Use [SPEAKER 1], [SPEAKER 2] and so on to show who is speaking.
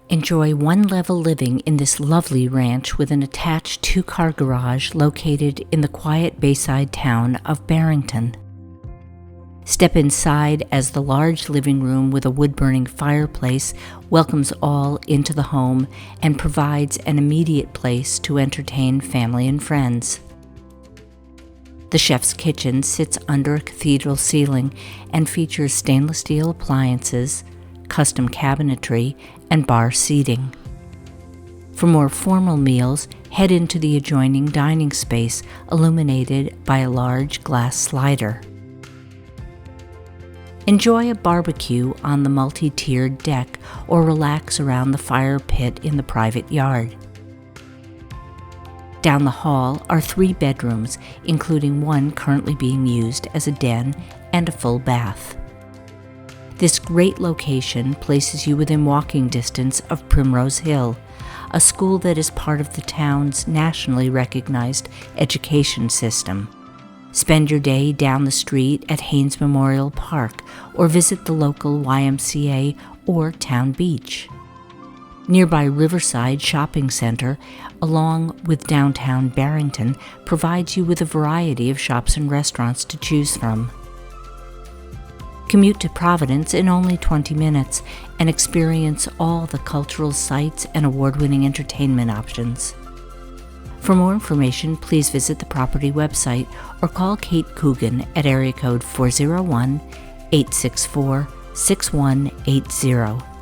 [SPEAKER 1] Enjoy one-level living in this lovely ranch with an attached 2-car garage located in the quiet bayside town of Barrington. Step inside as the large living room with a wood-burning fireplace welcomes all into the home and provides an immediate place to entertain family and friends. The chef's kitchen sits under a cathedral ceiling and features stainless steel appliances, custom cabinetry, and bar seating. For more formal meals, head into the adjoining dining space, illuminated by a large glass slider. Enjoy a barbecue on the multi-tiered deck or relax around the fire pit in the private yard. Down the hall are 3 bedrooms, including one currently being used as a den and a full bath. This great location places you within walking distance of Primrose Hill, a school that is part of the town's nationally recognized education system. Spend your day down the street at Haynes Memorial Park or visit the local YMCA or town beach. Nearby Riverside Shopping Center, along with downtown Barrington, provides you with a variety of shops and restaurants to choose from. Commute to Providence in only 20 minutes and experience all the cultural sites and award-winning entertainment options. For more information, please visit the property website or call Kate Coogan at area code 401-864-6180.